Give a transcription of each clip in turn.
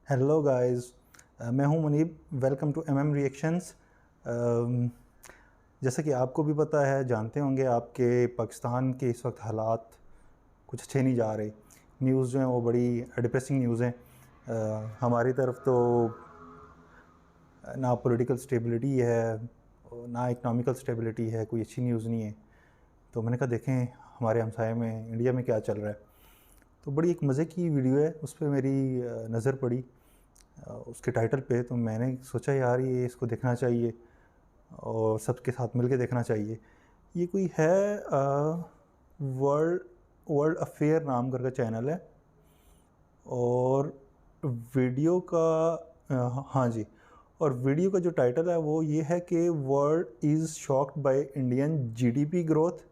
Hello guys, मैं हूं Muneeb. Welcome to MM reactions. जैसा कि आपको भी पता है, जानते होंगे आपके पाकिस्तान के इस वक्त हालात कुछ अच्छे नहीं जा रहे। न्यूज़ जो हैं वो बड़ी डिप्रेसिंग न्यूज़ हैं। हमारी तरफ तो ना पॉलिटिकल स्टेबिलिटी है, ना इकनॉमिकल स्टेबिलिटी है, कोई अच्छी न्यूज़ नहीं है। तो मैंने कहा देखें हमारे हमसाये में इंडिया में क्या चल रहा है। तो बड़ी एक मज़े की वीडियो है, उस पर मेरी नज़र पड़ी उसके टाइटल पे। तो मैंने सोचा यार ये इसको देखना चाहिए और सबके साथ मिलके देखना चाहिए। ये कोई है वर्ल्ड वर्ल्ड अफेयर नाम करके चैनल है, और वीडियो का हाँ जी, और वीडियो का जो टाइटल है वो ये है कि world is shocked by Indian GDP growth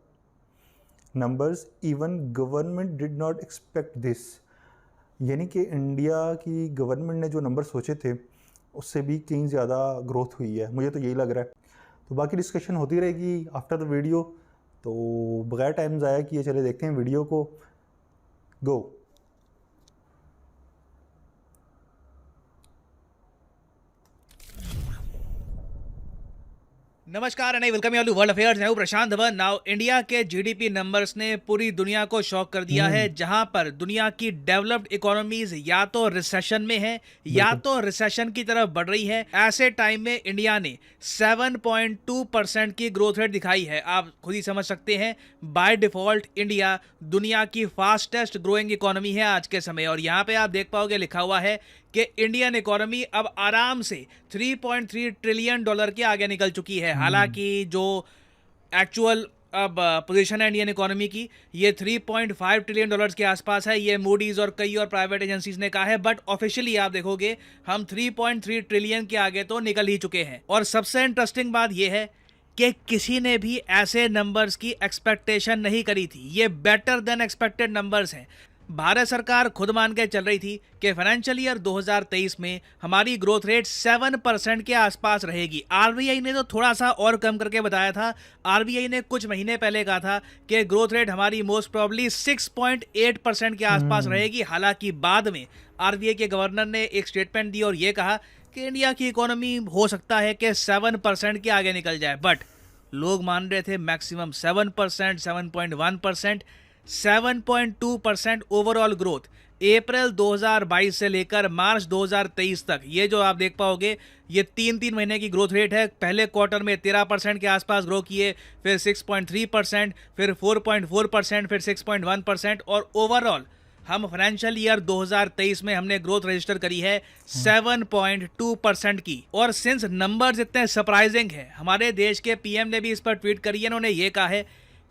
numbers, even government did not expect this. यानी कि इंडिया की गवर्नमेंट ने जो नंबर सोचे थे उससे भी कहीं ज़्यादा ग्रोथ हुई है, मुझे तो यही लग रहा है। तो बाकी डिस्कशन होती रहेगी आफ्टर द वीडियो। तो बगैर टाइम ज़ाया किए चले देखते हैं वीडियो को। गो। नमस्कार and welcome you all to world affairs. मैं हूं प्रशांत धवन। नाउ इंडिया के जीडीपी नंबर्स ने पूरी दुनिया को शॉक कर दिया है, जहां पर दुनिया की डेवलप्ड इकोनॉमीज या तो रिसेशन में है या बिल्कुल। तो रिसेशन की तरफ बढ़ रही है। ऐसे टाइम में इंडिया ने 7.2% की ग्रोथ रेट दिखाई है। आप खुद ही समझ सकते हैं, बाय डिफॉल्ट इंडिया दुनिया की फास्टेस्ट ग्रोइंग इकोनॉमी है आज के समय। और यहाँ पे आप देख पाओगे लिखा हुआ है कि इंडियन इकोनॉमी अब आराम से 3.3 ट्रिलियन डॉलर के आगे निकल चुकी है। हालांकि जो एक्चुअल अब पोजीशन है इंडियन इकोनॉमी की, ये 3.5 ट्रिलियन डॉलर्स के आसपास है। ये मूडीज और कई और प्राइवेट एजेंसीज ने कहा है, बट ऑफिशियली आप देखोगे हम 3.3 ट्रिलियन के आगे तो निकल ही चुके हैं। और सबसे इंटरेस्टिंग बात यह है कि किसी ने भी ऐसे नंबर्स की एक्सपेक्टेशन नहीं करी थी। ये बेटर देन एक्सपेक्टेड नंबर्स हैं। भारत सरकार खुद मान के चल रही थी कि फाइनेंशियल ईयर 2023 में हमारी ग्रोथ रेट 7% के आसपास रहेगी। आरबीआई ने तो थोड़ा सा और कम करके बताया था। आरबीआई ने कुछ महीने पहले कहा था कि ग्रोथ रेट हमारी मोस्ट प्रोबेबली 6.8% के आसपास रहेगी। हालांकि बाद में आरबीआई के गवर्नर ने एक स्टेटमेंट दी और ये कहा कि इंडिया की इकोनॉमी हो सकता है कि 7% के आगे निकल जाए, बट लोग मान रहे थे मैक्सिमम 7%, 7.1%, 7.2% ओवरऑल ग्रोथ अप्रैल 2022 से लेकर मार्च 2023 तक। ये जो आप देख पाओगे ये 3 महीने की ग्रोथ रेट है। पहले क्वार्टर में 13% के आसपास ग्रो किए, फिर 6.3%, फिर 4.4%, फिर 6.1%, और ओवरऑल हम फाइनेंशियल ईयर 2023 में हमने ग्रोथ रजिस्टर करी है 7.2% की। और सिंस नंबर्स इतने सरप्राइजिंग है, हमारे देश के पीएम ने भी इस पर ट्वीट करी है। उन्होंने ये कहा है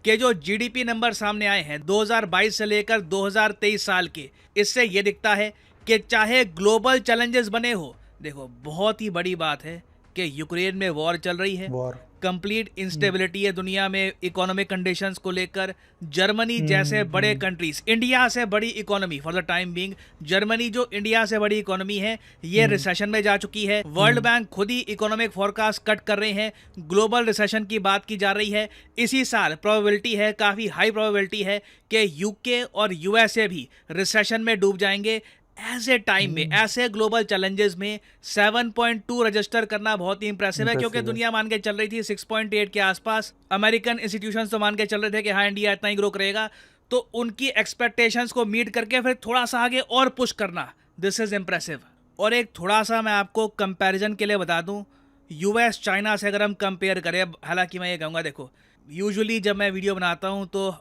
कि जो जीडीपी नंबर सामने आए हैं 2022 से लेकर 2023 साल के, इससे ये दिखता है कि चाहे ग्लोबल चैलेंजेस बने हो, देखो बहुत ही बड़ी बात है कि यूक्रेन में वॉर चल रही है, वॉर, कंप्लीट इंस्टेबिलिटी है दुनिया में इकोनॉमिक कंडीशंस को लेकर। जर्मनी जैसे बड़े कंट्रीज, इंडिया से बड़ी economy for the time being, Germany जो इंडिया से बड़ी इकोनॉमी है ये रिसेशन में जा चुकी है। वर्ल्ड बैंक खुद ही इकोनॉमिक फोरकास्ट कट कर रहे हैं, ग्लोबल रिसेशन की बात की जा रही है। इसी साल प्रोबेबिलिटी है, काफी हाई प्रोबेबिलिटी है कि यूके और यूएसए भी रिसेशन में डूब जाएंगे। ऐसे टाइम में, ऐसे ग्लोबल चैलेंजेस में 7.2 रजिस्टर करना बहुत ही इंप्रेसिव है, क्योंकि दुनिया मान के चल रही थी 6.8 के आसपास। अमेरिकन इंस्टीट्यूशंस तो मान के चल रहे थे कि हाँ इंडिया इतना ही ग्रो करेगा। तो उनकी एक्सपेक्टेशंस को मीट करके फिर थोड़ा सा आगे और पुश करना, दिस इज इंप्रेसिव। और एक थोड़ा सा मैं आपको कंपैरिजन के लिए बता दूं, यूएस चाइना से अगर हम कंपेयर करें, हालांकि मैं ये कहूँगा, देखो यूजुअली जब मैं वीडियो बनाता हूँ तो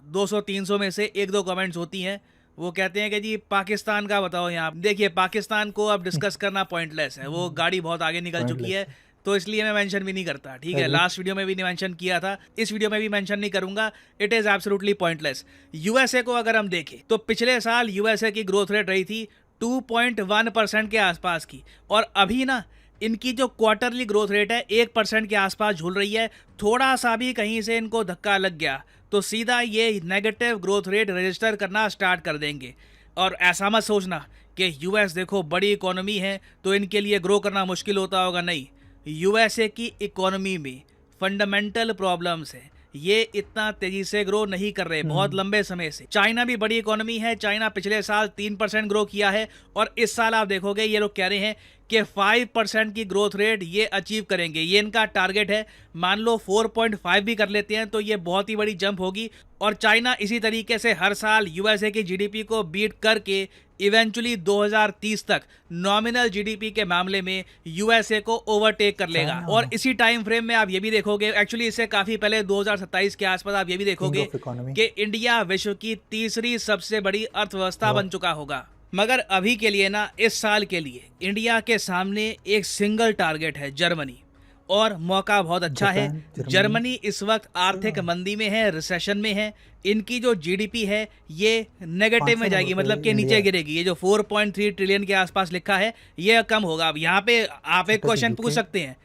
200-300 में से 1-2 कमेंट्स होती हैं, वो कहते हैं कि जी पाकिस्तान का बताओ। यहाँ देखिए, पाकिस्तान को अब डिस्कस करना पॉइंटलेस है, वो गाड़ी बहुत आगे निकल चुकी है, तो इसलिए मैं मेंशन भी नहीं करता। ठीक है, लास्ट वीडियो में भी नहीं मेंशन किया था, इस वीडियो में भी मेंशन नहीं करूंगा। It is absolutely pointless. USA को अगर हम देखें तो पिछले साल यूएसए की ग्रोथ रेट रही थी 2.1% के आसपास की, और अभी ना इनकी जो क्वार्टरली ग्रोथ रेट है 1% के आसपास झूल रही है। थोड़ा सा भी कहीं से इनको धक्का लग गया तो सीधा ये नेगेटिव ग्रोथ रेट रजिस्टर करना स्टार्ट कर देंगे। और ऐसा मत सोचना कि यूएस देखो बड़ी इकोनॉमी है तो इनके लिए ग्रो करना मुश्किल होता होगा, नहीं। यूएसए की इकोनॉमी में फंडामेंटल प्रॉब्लम्स है। ये इतना तेजी से ग्रो नहीं कर रहे बहुत लंबे समय से। चाइना भी बड़ी इकोनॉमी है, चाइना पिछले साल 3% ग्रो किया है और इस साल आप देखोगे ये लोग कह रहे हैं कि 5% की ग्रोथ रेट ये अचीव करेंगे, ये इनका टारगेट है। मान लो 4.5 भी कर लेते हैं तो ये बहुत ही बड़ी जंप होगी और चाइना इसी तरीके से हर साल यूएसए की जीडीपी को बीट करके इवेंचुअली 2030 तक नॉमिनल जीडीपी के मामले में यूएसए को ओवरटेक कर लेगा। और इसी टाइम फ्रेम में आप ये भी देखोगे, एक्चुअली इससे काफी पहले 2027 के आसपास आप ये भी देखोगे कि इंडिया विश्व की तीसरी सबसे बड़ी अर्थव्यवस्था बन चुका होगा। मगर अभी के लिए ना, इस साल के लिए इंडिया के सामने एक सिंगल टारगेट है, जर्मनी, और मौका बहुत अच्छा है। जर्मनी इस वक्त आर्थिक मंदी में है, रिसेशन में है। इनकी जो जीडीपी है ये नेगेटिव में जाएगी, मतलब कि नीचे गिरेगी। ये जो 4.3 ट्रिलियन के आसपास लिखा है ये कम होगा। अब यहाँ पे आप एक क्वेश्चन पूछ सकते हैं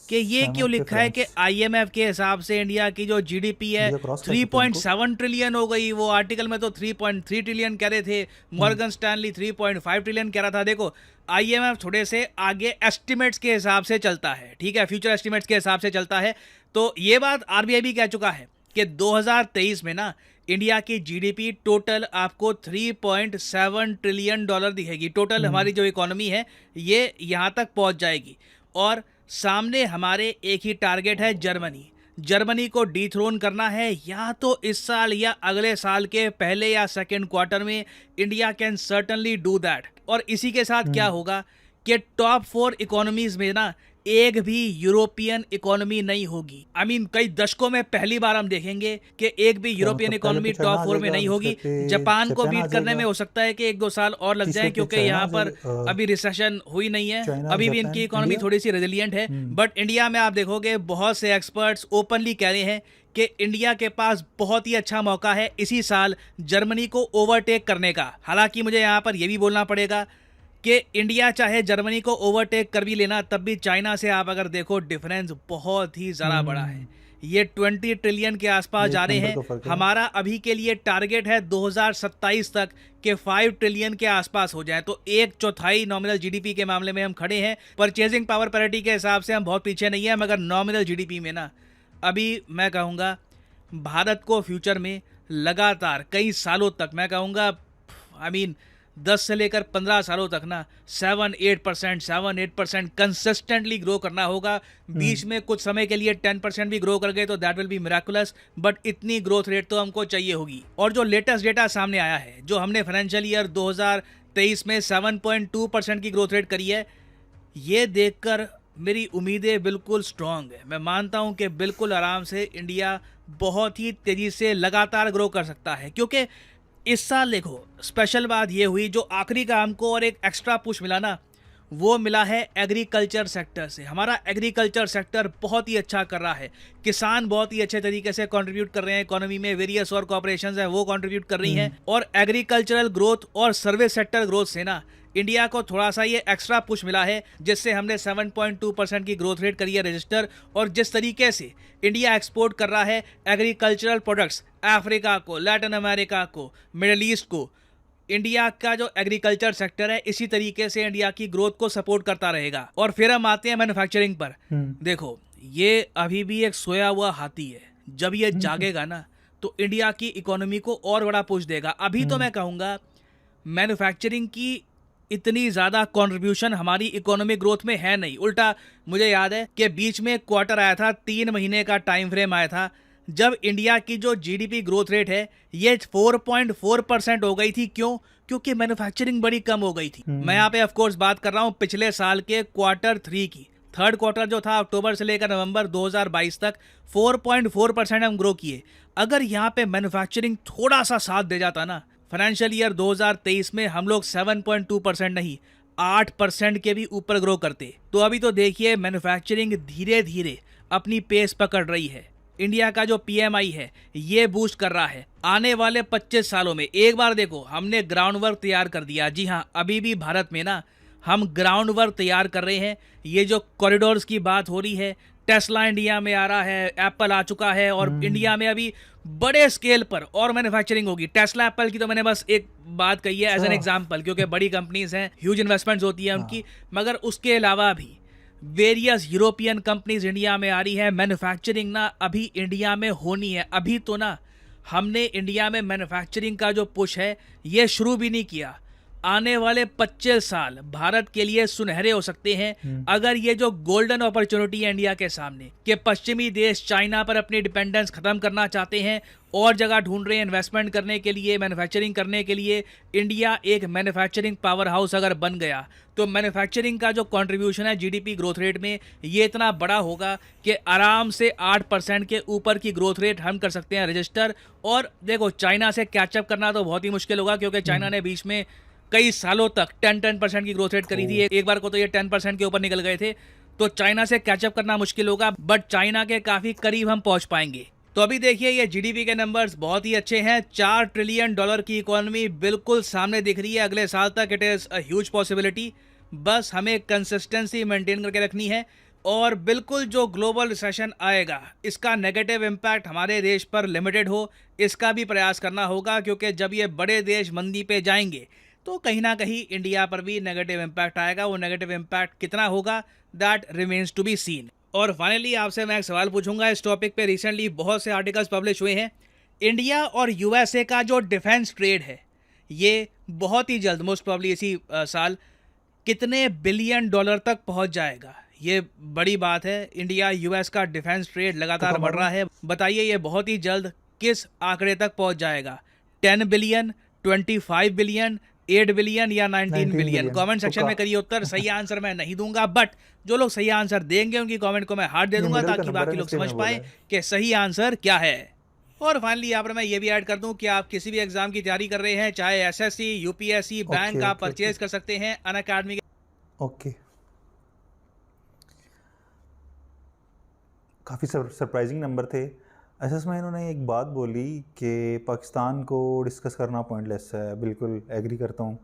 कि ये क्यों लिखा है कि आईएमएफ के हिसाब से इंडिया की जो जीडीपी है 3.7 ट्रिलियन हो गई। वो आर्टिकल में तो 3.3 ट्रिलियन कह रहे थे, मॉर्गन स्टैनली 3.5 ट्रिलियन कह रहा था। देखो आईएमएफ थोड़े से आगे एस्टिमेट्स के हिसाब से चलता है, ठीक है, फ्यूचर एस्टिमेट्स के हिसाब से चलता है। तो ये बात आरबीआई भी कह चुका है कि 2023 में ना इंडिया की जीडीपी टोटल आपको 3.7 ट्रिलियन डॉलर दिखेगी। टोटल हमारी जो इकोनॉमी है ये यहाँ तक पहुँच जाएगी। और सामने हमारे एक ही टारगेट है, जर्मनी को डीथ्रोन करना है, या तो इस साल या अगले साल के पहले या सेकेंड क्वार्टर में। India can certainly do that. और इसी के साथ क्या होगा कि टॉप 4 इकोनॉमीज में ना एक भी यूरोपियन इकोनॉमी नहीं होगी। आई मीन कई दशकों में पहली बार हम देखेंगे कि एक भी यूरोपियन इकोनॉमी टॉप 4 में नहीं होगी। जापान को बीट करने में हो सकता है कि 1-2 साल और लग जाए, क्योंकि यहाँ पर अभी रिसेशन हुई नहीं है, अभी भी इनकी इकोनॉमी थोड़ी सी रेजिलियंट है। बट इंडिया में आप देखोगे बहुत से एक्सपर्ट्स ओपनली कह रहे हैं कि इंडिया के पास बहुत ही अच्छा मौका है इसी साल जर्मनी को ओवरटेक करने का। हालांकि मुझे यहाँ पर यह भी बोलना पड़ेगा कि इंडिया चाहे जर्मनी को ओवरटेक कर भी लेना, तब भी चाइना से आप अगर देखो डिफरेंस बहुत ही ज़्यादा बड़ा है। ये 20 ट्रिलियन के आसपास जा रहे हैं। हमारा अभी के लिए टारगेट है 2027 तक के 5 ट्रिलियन के आसपास हो जाए, तो 1/4 नॉमिनल जीडीपी के मामले में हम खड़े हैं। परचेजिंग पावर पैरिटी के हिसाब से हम बहुत पीछे नहीं है, मगर नॉमिनल जीडीपी में ना अभी मैं कहूँगा भारत को फ्यूचर में लगातार कई सालों तक, मैं कहूँगा 10 से लेकर 15 सालों तक ना 7-8% कंसिस्टेंटली ग्रो करना होगा। बीच में कुछ समय के लिए 10% भी ग्रो कर गए तो that will be miraculous, but इतनी ग्रोथ रेट तो हमको चाहिए होगी। और जो लेटेस्ट डेटा सामने आया है, जो हमने फाइनेंशियल ईयर 2023 में 7.2% की ग्रोथ रेट करी है, ये देखकर मेरी उम्मीदें बिल्कुल स्ट्रांग है। मैं मानता हूं कि बिल्कुल आराम से इंडिया बहुत ही तेजी से लगातार ग्रो कर सकता है। क्योंकि इस साल देखो स्पेशल बात ये हुई, जो आखिरी का हमको और एक एक्स्ट्रा पुश मिला ना, वो मिला है एग्रीकल्चर सेक्टर से। हमारा एग्रीकल्चर सेक्टर बहुत ही अच्छा कर रहा है, किसान बहुत ही अच्छे तरीके से कंट्रीब्यूट कर रहे हैं इकोनॉमी में, वेरियस और कॉर्पोरेशंस हैं वो कंट्रीब्यूट कर रही हैं। और एग्रीकल्चरल ग्रोथ और सर्विस सेक्टर ग्रोथ से ना इंडिया को थोड़ा सा ये एक्स्ट्रा पुश मिला है, जिससे हमने 7.2% की ग्रोथ रेट करी है रजिस्टर। और जिस तरीके से इंडिया एक्सपोर्ट कर रहा है एग्रीकल्चरल प्रोडक्ट्स अफ्रीका को, लैटिन अमेरिका को, मिडिल ईस्ट को, इंडिया का जो एग्रीकल्चर सेक्टर है इसी तरीके से इंडिया की ग्रोथ को सपोर्ट करता रहेगा। और फिर हम आते हैं मैन्युफैक्चरिंग पर। देखो ये अभी भी एक सोया हुआ हाथी है, जब ये जागेगा ना तो इंडिया की इकोनॉमी को और बड़ा पुश देगा। अभी तो मैं कहूँगा मैन्युफैक्चरिंग की इतनी ज़्यादा कंट्रीब्यूशन हमारी इकोनॉमिक ग्रोथ में है नहीं। उल्टा मुझे याद है कि बीच में क्वार्टर आया था, 3 महीने का टाइम फ्रेम आया था, जब इंडिया की जो जीडीपी ग्रोथ रेट है ये 4.4% हो गई थी। क्यों? क्योंकि मैन्युफैक्चरिंग बड़ी कम हो गई थी। मैं यहाँ पे ऑफ कोर्स बात कर रहा हूँ पिछले साल के क्वार्टर 3 की। थर्ड क्वार्टर जो था अक्टूबर से लेकर नवंबर 2022 तक 4.4% हम ग्रो किए। अगर यहाँ पे मैन्युफैक्चरिंग थोड़ा सा साथ दे जाता ना, फाइनेंशियल ईयर 2023 में हम लोग 7.2% नहीं 8% के भी ऊपर ग्रो करते। तो अभी तो देखिए मैन्युफैक्चरिंग धीरे धीरे अपनी पेस पकड़ रही है। इंडिया का जो पीएमआई है ये बूस्ट कर रहा है। आने वाले 25 सालों में एक बार देखो हमने ग्राउंड वर्क तैयार कर दिया। जी हाँ, अभी भी भारत में ना हम ग्राउंड वर्क तैयार कर रहे हैं। ये जो कॉरिडोर्स की बात हो रही है, टेस्ला इंडिया में आ रहा है, एप्पल आ चुका है, और इंडिया में अभी बड़े स्केल पर और मैन्युफैक्चरिंग होगी। टेस्ला एप्पल की तो मैंने बस एक बात कही है एज एन एग्जांपल, क्योंकि बड़ी कंपनीज हैं, ह्यूज इन्वेस्टमेंट्स होती है उनकी। मगर उसके अलावा भी वेरियस यूरोपियन कंपनीज इंडिया में आ रही है। मैन्युफैक्चरिंग ना अभी इंडिया में होनी है। अभी तो ना हमने इंडिया में मैन्युफैक्चरिंग का जो पुश है ये शुरू भी नहीं किया। आने वाले 25 साल भारत के लिए सुनहरे हो सकते हैं अगर ये जो गोल्डन अपॉर्चुनिटी है इंडिया के सामने कि पश्चिमी देश चाइना पर अपनी डिपेंडेंस खत्म करना चाहते हैं और जगह ढूंढ रहे हैं इन्वेस्टमेंट करने के लिए, मैन्युफैक्चरिंग करने के लिए। इंडिया एक मैन्युफैक्चरिंग पावर हाउस अगर बन गया तो मैन्युफैक्चरिंग का जो कंट्रीब्यूशन है जीडीपी ग्रोथ रेट में ये इतना बड़ा होगा कि आराम से 8% के ऊपर की ग्रोथ रेट हम कर सकते हैं रजिस्टर। और देखो चाइना से कैचअप करना तो बहुत ही मुश्किल होगा क्योंकि चाइना ने बीच में कई सालों तक 10% की ग्रोथ रेट करी थी। एक बार को तो ये 10% के ऊपर निकल गए थे। तो चाइना से कैचअप करना मुश्किल होगा, बट चाइना के काफी करीब हम पहुंच पाएंगे। तो अभी देखिए ये जीडीपी के नंबर्स बहुत ही अच्छे हैं। $4 ट्रिलियन की इकोनॉमी बिल्कुल सामने दिख रही है अगले साल तक। It is a huge possibility. बस हमें कंसिस्टेंसी मेंटेन करके रखनी है और बिल्कुल जो ग्लोबल रिसेशन आएगा इसका नेगेटिव इम्पैक्ट हमारे देश पर लिमिटेड हो इसका भी प्रयास करना होगा, क्योंकि जब ये बड़े देश मंदी पे जाएंगे तो कहीं ना कहीं इंडिया पर भी नेगेटिव इम्पैक्ट आएगा। वो नेगेटिव इम्पैक्ट कितना होगा that remains to be seen. और फाइनली आपसे मैं एक सवाल पूछूंगा इस टॉपिक पे। रिसेंटली बहुत से आर्टिकल्स पब्लिश हुए हैं। इंडिया और यूएसए का जो डिफेंस ट्रेड है ये बहुत ही जल्द मोस्ट प्रॉब्ली इसी साल कितने बिलियन डॉलर तक पहुंच जाएगा। ये बड़ी बात है। इंडिया यूएस का डिफेंस ट्रेड लगातार बढ़ रहा है। बताइए ये बहुत ही जल्द किस आंकड़े तक पहुंच जाएगा? 10 बिलियन, 25 बिलियन, 8 बिलियन या 19 बिलियन? कमेंट सेक्शन में करिए उत्तर। सही आंसर मैं नहीं दूंगा, बट जो लोग सही आंसर देंगे उनकी कमेंट को मैं हार्ट दे दूंगा ताकि बाकी लोग समझ पाए कि सही आंसर क्या है। और फाइनली यहाँ पर मैं ये भी ऐड कर दूं कि आप किसी भी एग्जाम की तैयारी कर रहे हैं, चाहे एसएससी, यूपीएससी, बैंक, आप परचेज कर सकते हैं अनअकैडमी के। ओके, काफ़ी सरप्राइजिंग नंबर थे। एसएस में इन्होंने एक बात बोली कि पाकिस्तान को डिस्कस करना पॉइंटलेस है। बिल्कुल एग्री करता हूँ।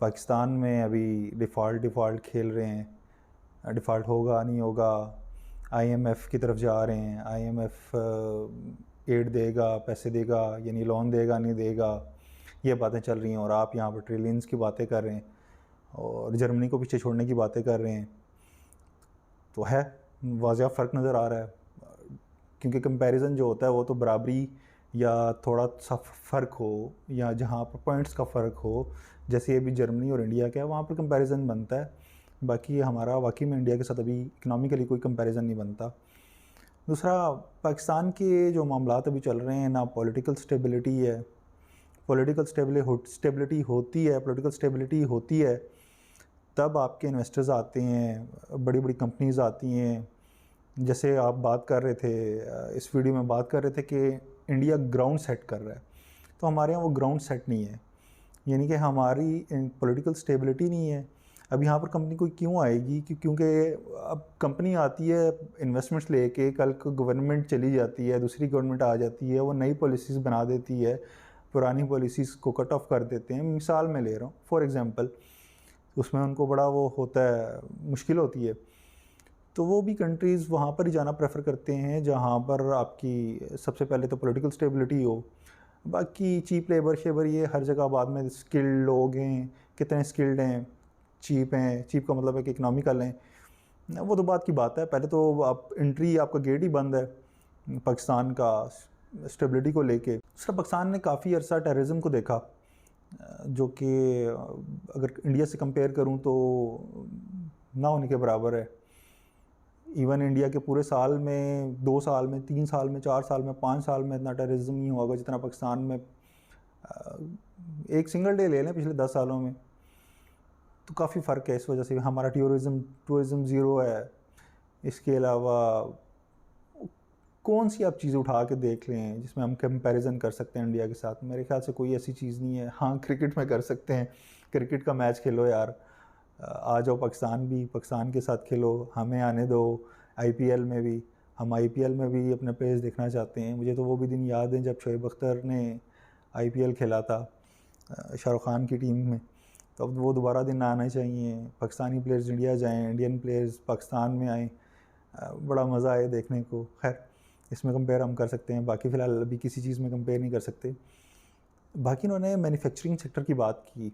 पाकिस्तान में अभी डिफ़ॉल्ट खेल रहे हैं। डिफ़ॉल्ट होगा नहीं होगा, आईएमएफ की तरफ जा रहे हैं। आईएमएफ एड देगा, पैसे देगा, यानी लोन देगा नहीं देगा, ये बातें चल रही हैं। और आप यहाँ पर ट्रिलियंस की बातें कर रहे हैं और जर्मनी को पीछे छोड़ने की बातें कर रहे हैं। तो है वाज़िया फ़र्क नज़र आ रहा है, क्योंकि कंपैरिजन जो होता है वो तो बराबरी या थोड़ा सा फ़र्क हो या जहाँ पर पॉइंट्स का फ़र्क हो, जैसे ये भी जर्मनी और इंडिया का है वहाँ पर कंपैरिजन बनता है। बाकी हमारा वाकई में इंडिया के साथ अभी इकनॉमिकली कोई कंपैरिजन नहीं बनता। दूसरा, पाकिस्तान के जो मामलात अभी चल रहे हैं ना, पॉलिटिकल स्टेबिलिटी है। पॉलिटिकल स्टेबिलिटी होती है तब आपके इन्वेस्टर्स आते हैं, बड़ी बड़ी कंपनीज आती हैं। जैसे आप बात कर रहे थे, इस वीडियो में बात कर रहे थे कि इंडिया ग्राउंड सेट कर रहा है, तो हमारे यहाँ वो ग्राउंड सेट नहीं है। यानी कि हमारी पॉलिटिकल स्टेबिलिटी नहीं है। अब यहाँ पर कंपनी कोई क्यों आएगी? क्योंकि अब कंपनी आती है इन्वेस्टमेंट्स लेके, कल को गवर्नमेंट चली जाती है, दूसरी गवर्नमेंट आ जाती है, वो नई पॉलिसीज़ बना देती है, पुरानी पॉलिसीज़ को कट ऑफ कर देते हैं। मिसाल मैं ले रहा हूँ, फॉर एग्ज़ाम्पल, उसमें उनको बड़ा वो होता है, मुश्किल होती है। तो वो भी कंट्रीज़ वहाँ पर ही जाना प्रेफर करते हैं जहाँ पर आपकी सबसे पहले तो पॉलिटिकल स्टेबिलिटी हो। बाकी चीप लेबर शेबर ये हर जगह बाद में, स्किल्ड लोग हैं, कितने स्किल्ड हैं, चीप हैं, चीप का मतलब है कि इकनॉमिकल हैं, वो तो बात की बात है। पहले तो आप एंट्री, आपका गेट ही बंद है पाकिस्तान का स्टेबिलिटी को लेके। उसका पाकिस्तान ने काफ़ी अरसा टेररिज्म को देखा, जो कि अगर इंडिया से कंपेयर करूं तो ना होने के बराबर है। इवन इंडिया के पूरे साल में, 2 साल में, 3 साल में, 4 साल में, 5 साल में इतना टेररिज्म नहीं होगा जितना पाकिस्तान में एक सिंगल डे ले लें पिछले 10 सालों में। तो काफ़ी फ़र्क है। इस वजह से हमारा टूरिज़म ज़ीरो है। इसके अलावा कौन सी आप चीज़ उठा के देख लें जिसमें हम कंपैरिजन कर सकते हैं इंडिया के साथ? मेरे ख्याल से कोई ऐसी चीज़ नहीं है। हाँ, क्रिकेट में कर सकते हैं, क्रिकेट का मैच खेलो यार, आ जाओ पाकिस्तान के साथ खेलो, हमें आने दो। आईपीएल में भी हम अपने प्लेयर्स देखना चाहते हैं। मुझे तो वो भी दिन याद हैं जब शोएब अख्तर ने आईपीएल खेला था शाहरुख खान की टीम में। तो अब वो दोबारा दिन आना चाहिए, पाकिस्तानी प्लेयर्स इंडिया जाएँ, इंडियन प्लेयर्स पाकिस्तान में आएँ, बड़ा मज़ा आए देखने को। खैर, इसमें कंपेयर हम कर सकते हैं, बाकी फ़िलहाल अभी किसी चीज़ में कंपेयर नहीं कर सकते। बाकी उन्होंने मैन्युफैक्चरिंग सेक्टर की बात की।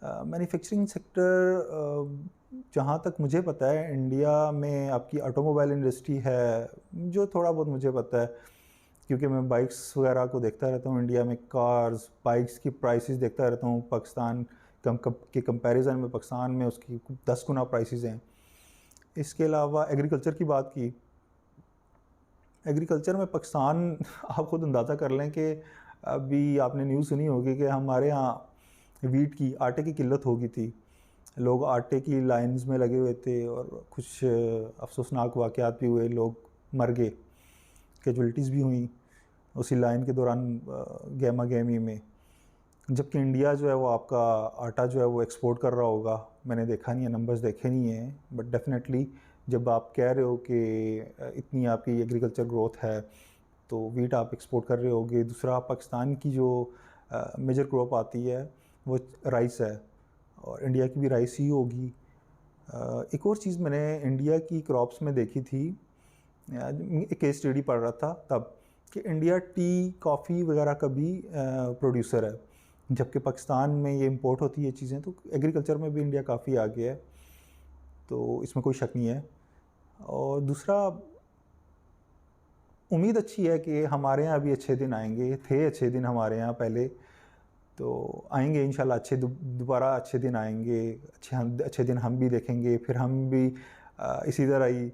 मैन्युफैक्चरिंग सेक्टर जहाँ तक मुझे पता है इंडिया में आपकी ऑटोमोबाइल इंडस्ट्री है, जो थोड़ा बहुत मुझे पता है क्योंकि मैं बाइक्स वगैरह को देखता रहता हूँ। इंडिया में कार्स बाइक्स की प्राइसेस देखता रहता हूँ। पाकिस्तान के कंपैरिजन में पाकिस्तान में उसकी 10 गुना प्राइसेस हैं। इसके अलावा एग्रीकल्चर की बात की, एग्रीकल्चर में पाकिस्तान आप खुद अंदाज़ा कर लें कि अभी आपने न्यूज़ सुनी होगी कि हमारे यहाँ वीट की आटे की किल्लत हो गई थी। लोग आटे की लाइंस में लगे हुए थे और कुछ अफसोसनाक वाक़यात भी हुए, लोग मर गए, कैजुअल्टीज़ भी हुई उसी लाइन के दौरान गहमा गहमी में। जबकि इंडिया जो है वो आपका आटा जो है वो एक्सपोर्ट कर रहा होगा, मैंने देखा नहीं है, नंबर्स देखे नहीं हैं, बट डेफिनेटली जब आप कह रहे हो कि इतनी आपकी एग्रीकल्चर ग्रोथ है तो वीट आप एक्सपोर्ट कर रहे होगे। दूसरा, पाकिस्तान की जो मेजर क्रॉप आती है वो राइस है और इंडिया की भी राइस ही होगी। एक और चीज़ मैंने इंडिया की क्रॉप्स में देखी थी, एक केस स्टडी पढ़ रहा था तब, कि इंडिया टी कॉफ़ी वगैरह का भी प्रोड्यूसर है, जबकि पाकिस्तान में ये इंपोर्ट होती है चीज़ें। तो एग्रीकल्चर में भी इंडिया काफ़ी आगे है, तो इसमें कोई शक नहीं है। और दूसरा, उम्मीद अच्छी है कि हमारे यहाँ भी अच्छे दिन आएंगे, थे अच्छे दिन हमारे यहाँ पहले, तो आएंगे इंशाल्लाह अच्छे, दोबारा अच्छे दिन आएंगे, अच्छे दिन हम भी देखेंगे। फिर हम भी इसी तरह ही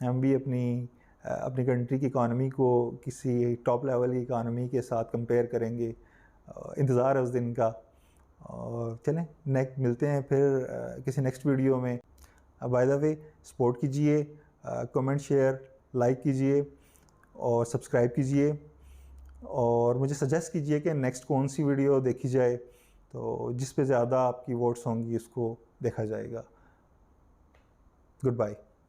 हम भी अपनी कंट्री की इकानमी को किसी टॉप लेवल की इकानमी के साथ कंपेयर करेंगे। इंतज़ार है उस दिन का। और चलें मिलते हैं फिर किसी नेक्स्ट वीडियो में। बाय द वे, सपोर्ट कीजिए, कमेंट शेयर लाइक कीजिए और सब्सक्राइब कीजिए, और मुझे सजेस्ट कीजिए कि नेक्स्ट कौन सी वीडियो देखी जाए, तो जिस पे ज़्यादा आपकी वोट्स होंगी उसको देखा जाएगा। Good bye.